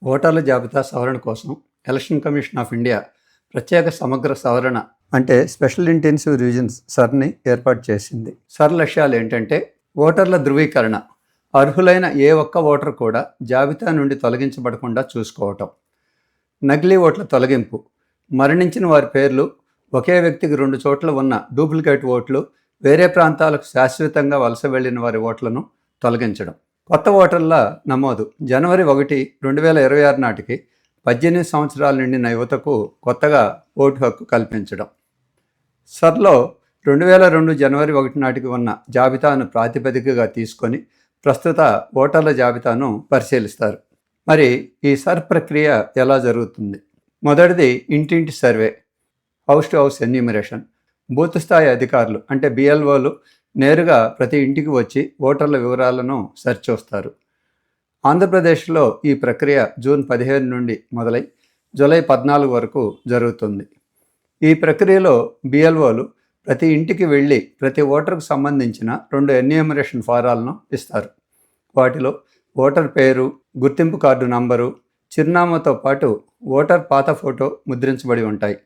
ఓటర్ల జాబితా సవరణ కోసం ఎలక్షన్ కమిషన్ ఆఫ్ ఇండియా ప్రత్యేక సమగ్ర సవరణ అంటే స్పెషల్ ఇంటెన్సివ్ రివిజన్స్ సర్ని ఏర్పాటు చేసింది. సర్ లక్ష్యాలు ఏంటంటే ఓటర్ల ధృవీకరణ, అర్హులైన ఏ ఒక్క ఓటర్ కూడా జాబితా నుండి తొలగించబడకుండా చూసుకోవటం, నకిలీ ఓట్ల తొలగింపు, మరణించిన వారి పేర్లు ఒకే వ్యక్తికి 2 చోట్ల ఉన్న డూప్లికేట్ ఓట్లు, వేరే ప్రాంతాలకు శాశ్వతంగా వలస వెళ్లిన వారి ఓట్లను తొలగించడం. కొత్త ఓటర్ల నమోదు జనవరి 1, 2026 నాటికి 18 సంవత్సరాల నిండిన యువతకు కొత్తగా ఓటు హక్కు కల్పించడం. సర్లో 2002 జనవరి 1 నాటికి ఉన్న జాబితాను ప్రాతిపదికగా తీసుకొని ప్రస్తుత ఓటర్ల జాబితాను పరిశీలిస్తారు. మరి ఈ సర్ ప్రక్రియ ఎలా జరుగుతుంది? మొదటిది ఇంటింటి survey, house to house enumeration. Booth స్థాయి అధికారులు అంటే బిఎల్ఓలు నేరుగా ప్రతి ఇంటికి వచ్చి ఓటర్ల వివరాలను సరిచూస్తారు. ఆంధ్రప్రదేశ్లో ఈ ప్రక్రియ జూన్ 15 నుండి మొదలై జూలై 14 వరకు జరుగుతుంది. ఈ ప్రక్రియలో బిఎల్ఓలు ప్రతి ఇంటికి వెళ్ళి ప్రతి ఓటర్కు సంబంధించిన 2 ఎన్యూమరేషన్ ఫారాలను ఇస్తారు. వాటిలో ఓటర్ పేరు, గుర్తింపు కార్డు నంబరు, చిరునామాతో పాటు ఓటర్ పాత ఫోటో ముద్రించబడి ఉంటాయి.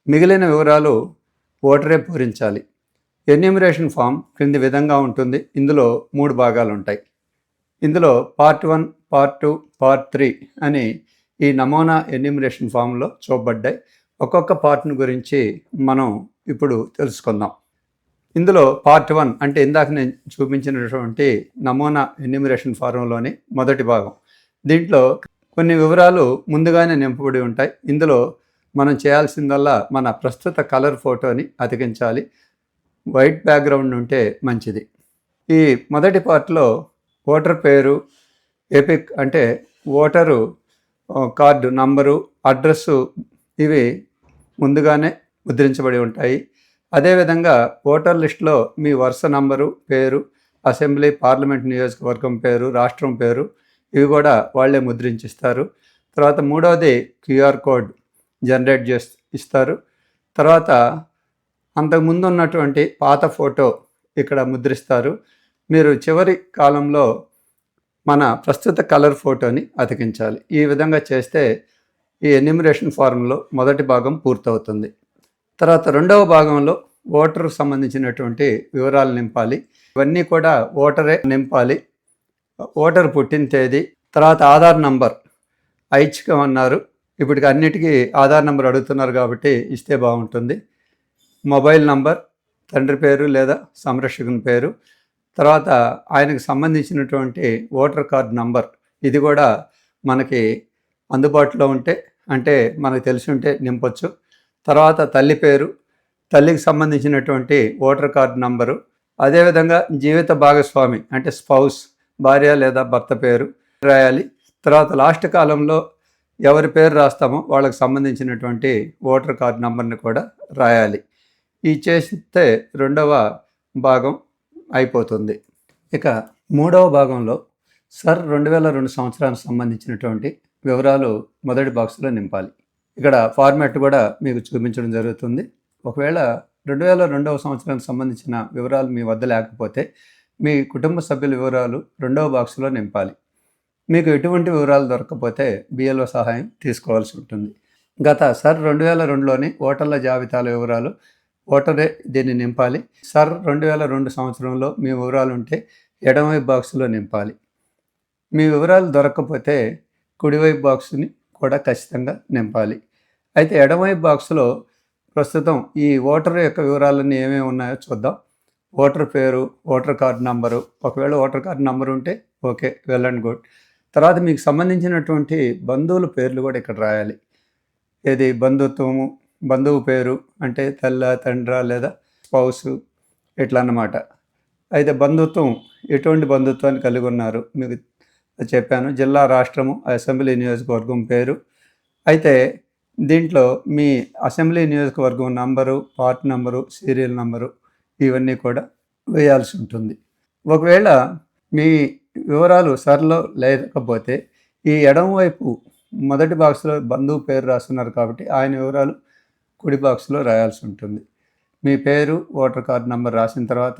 మిగిలిన వివరాలు ఓటరే పూరించాలి. ఎన్యూమరేషన్ ఫామ్ క్రింది విధంగా ఉంటుంది. ఇందులో 3 భాగాలు ఉంటాయి. ఇందులో పార్ట్ 1, పార్ట్ 2, పార్ట్ 3 అని ఈ నమూనా ఎన్యూమరేషన్ ఫామ్లో చూపబడ్డాయి. ఒక్కొక్క పార్ట్ను గురించి మనం ఇప్పుడు తెలుసుకుందాం. ఇందులో పార్ట్ 1 అంటే ఇందాక నేను చూపించినటువంటి నమూనా ఎన్యూమరేషన్ ఫారంలోని మొదటి భాగం. దీంట్లో కొన్ని వివరాలు ముందుగానే నింపబడి ఉంటాయి. ఇందులో మనం చేయాల్సిందల్లా మన ప్రస్తుత కలర్ ఫోటోని అతికించాలి. వైట్ బ్యాక్గ్రౌండ్ ఉంటే మంచిది. ఈ మొదటి పార్ట్లో ఓటర్ పేరు, ఎపిక్ అంటే ఓటరు కార్డు నంబరు, అడ్రస్సు ఇవి ముందుగానే ముద్రించబడి ఉంటాయి. అదేవిధంగా ఓటర్ లిస్టులో మీ వరుస నంబరు, పేరు, అసెంబ్లీ, పార్లమెంట్ నియోజకవర్గం పేరు, రాష్ట్రం పేరు ఇవి కూడా వాళ్ళే ముద్రించిస్తారు. తర్వాత మూడవది క్యూఆర్ కోడ్ జనరేట్ చేసి ఇస్తారు. తర్వాత అంతకుముందు ఉన్నటువంటి పాత ఫోటో ఇక్కడ ముద్రిస్తారు. మీరు చివరి కాలంలో మన ప్రస్తుత కలర్ ఫోటోని అతికించాలి. ఈ విధంగా చేస్తే ఈ ఎన్యూమరేషన్ ఫారంలో మొదటి భాగం పూర్తవుతుంది. తర్వాత రెండవ భాగంలో ఓటర్కు సంబంధించినటువంటి వివరాలు నింపాలి. ఇవన్నీ కూడా ఓటరే నింపాలి. ఓటర్ పుట్టిన తేదీ, తర్వాత ఆధార్ నంబర్ ఐచ్ఛికం అన్నారు. ఇప్పటికి అన్నిటికీ ఆధార్ నంబర్ అడుగుతున్నారు కాబట్టి ఇస్తే బాగుంటుంది. మొబైల్ నంబర్, తండ్రి పేరు లేదా సంరక్షకుని పేరు, తర్వాత ఆయనకు సంబంధించినటువంటి ఓటర్ కార్డు నంబర్ ఇది కూడా మనకి అందుబాటులో ఉంటే అంటే మనకు తెలిసి ఉంటే నింపొచ్చు. తర్వాత తల్లి పేరు, తల్లికి సంబంధించినటువంటి ఓటర్ కార్డు నంబరు, అదేవిధంగా జీవిత భాగస్వామి అంటే స్పౌస్, భార్య లేదా భర్త పేరు రాయాలి. తర్వాత లాస్ట్ కాలంలో ఎవరి పేరు రాస్తామో వాళ్ళకి సంబంధించినటువంటి ఓటర్ కార్డు నంబర్ని కూడా రాయాలి. ఈ చేస్తే రెండవ భాగం అయిపోతుంది. ఇక మూడవ భాగంలో సర్ 2002 సంవత్సరానికి సంబంధించినటువంటి వివరాలు మొదటి బాక్స్లో నింపాలి. ఇక్కడ ఫార్మాట్ కూడా మీకు చూపించడం జరుగుతుంది. ఒకవేళ 2002 సంవత్సరానికి సంబంధించిన వివరాలు మీ వద్ద లేకపోతే మీ కుటుంబ సభ్యుల వివరాలు రెండవ బాక్స్లో నింపాలి. మీకు ఎటువంటి వివరాలు దొరకకపోతే బిఎల్ఓ సహాయం తీసుకోవాల్సి ఉంటుంది. గత సర్ 2002లోని ఓటర్ల జాబితాల వివరాలు ఓటరే దీన్ని నింపాలి. సర్ 2002 సంవత్సరంలో మీ వివరాలు ఉంటే ఎడమవైపు బాక్సులో నింపాలి. మీ వివరాలు దొరకకపోతే కుడివైపు బాక్సుని కూడా ఖచ్చితంగా నింపాలి. అయితే ఎడమవైపు బాక్సులో ప్రస్తుతం ఈ ఓటర్ యొక్క వివరాలన్నీ ఏమేమి ఉన్నాయో చూద్దాం. ఓటర్ పేరు, ఓటర్ కార్డు నంబరు, ఒకవేళ ఓటర్ కార్డు నంబర్ ఉంటే ఓకే, వెల్ అండ్ గుడ్. తర్వాత మీకు సంబంధించినటువంటి బంధువుల పేర్లు కూడా ఇక్కడ రాయాలి. ఏది బంధుత్వము, బంధువు పేరు అంటే తల్ల, తండ్ర లేదా స్పౌసు ఇట్లా అన్నమాట. అయితే బంధుత్వం ఎటువంటి బంధుత్వాన్ని కలిగి ఉన్నారు మీకు చెప్పాను. జిల్లా, రాష్ట్రము, అసెంబ్లీ నియోజకవర్గం పేరు. అయితే దీంట్లో మీ అసెంబ్లీ నియోజకవర్గం number, part number, serial number ఇవన్నీ కూడా వేయాల్సి ఉంటుంది. ఒకవేళ మీ వివరాలు సర్లో లేకపోతే ఈ ఎడమవైపు మొదటి బాక్స్లో బంధువు పేరు రాస్తున్నారు కాబట్టి ఆయన వివరాలు కుడి బాక్స్లో రాయాల్సి ఉంటుంది. మీ పేరు, ఓటర్ కార్డు నంబర్ రాసిన తర్వాత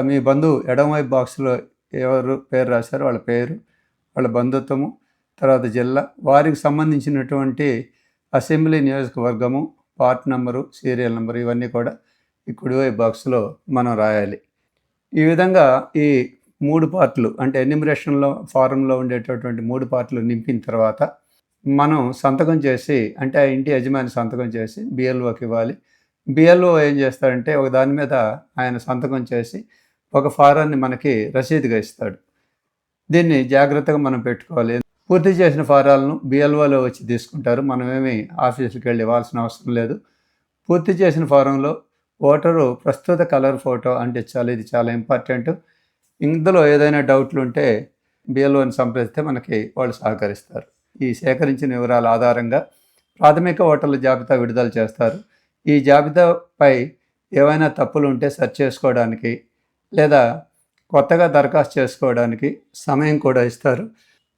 మీ బంధువు ఎడమవైపు బాక్స్లో ఎవరు పేరు రాశారో వాళ్ళ పేరు, వాళ్ళ బంధుత్వము, తర్వాత జిల్లా, వారికి సంబంధించినటువంటి అసెంబ్లీ నియోజకవర్గము, పార్ట్ నంబరు, సీరియల్ నెంబరు ఇవన్నీ కూడా ఈ కుడివైపు బాక్స్లో మనం రాయాలి. ఈ విధంగా ఈ 3 పార్టులు అంటే ఎన్యూమరేషన్లో ఫారంలో ఉండేటటువంటి 3 పార్టులు నింపిన తర్వాత మనం సంతకం చేసి, అంటే ఆ ఇంటి యజమాని సంతకం చేసి బిఎల్ఓకి ఇవ్వాలి. బిఎల్ఓ ఏం చేస్తాడంటే ఒక దాని మీద ఆయన సంతకం చేసి ఒక ఫారాన్ని మనకి రసీదుగా ఇస్తాడు. దీన్ని జాగ్రత్తగా మనం పెట్టుకోవాలి. పూర్తి చేసిన ఫారాలను బిఎల్ఓలో వచ్చి తీసుకుంటారు. మనమేమి ఆఫీసుకి వెళ్ళి ఇవ్వాల్సిన అవసరం లేదు. పూర్తి చేసిన ఫారంలో ఓటరు ప్రస్తుత కలర్ ఫోటో అంటించాలి. ఇది చాలా ఇంపార్టెంట్. ఇందులో ఏదైనా డౌట్లు ఉంటే బిఎల్ఓని సంప్రదిస్తే మనకి వాళ్ళు సహకరిస్తారు. ఈ సేకరించిన వివరాల ఆధారంగా ప్రాథమిక ఓటర్ల జాబితా విడుదల చేస్తారు. ఈ జాబితాపై ఏవైనా తప్పులు ఉంటే సరి చేసుకోవడానికి లేదా కొత్తగా దరఖాస్తు చేసుకోవడానికి సమయం కూడా ఇస్తారు.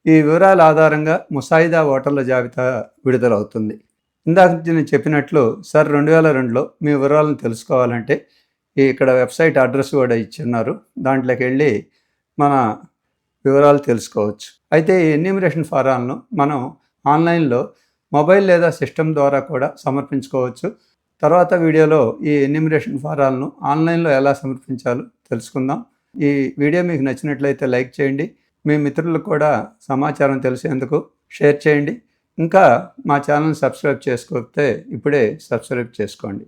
ఈ వివరాల ఆధారంగా ముసాయిదా ఓటర్ల జాబితా విడుదలవుతుంది. ఇందాక నేను చెప్పినట్లు సార్ 2002లో మీ వివరాలను తెలుసుకోవాలంటే ఇక్కడ వెబ్సైట్ అడ్రస్ కూడా ఇచ్చున్నారు. దాంట్లోకి వెళ్ళి మన వివరాలు తెలుసుకోవచ్చు. అయితే ఈ ఎన్యూమరేషన్ ఫారాలను మనం ఆన్లైన్లో మొబైల్ లేదా సిస్టమ్ ద్వారా కూడా సమర్పించుకోవచ్చు. తర్వాత వీడియోలో ఈ ఎన్యూమరేషన్ ఫారాలను ఆన్లైన్లో ఎలా సమర్పించాలో తెలుసుకుందాం. ఈ వీడియో మీకు నచ్చినట్లయితే లైక్ చేయండి. మీ మిత్రులకు కూడా సమాచారం తెలిసేందుకు షేర్ చేయండి. ఇంకా మా ఛానల్ సబ్స్క్రైబ్ చేసుకోకపోతే ఇప్పుడే సబ్స్క్రైబ్ చేసుకోండి.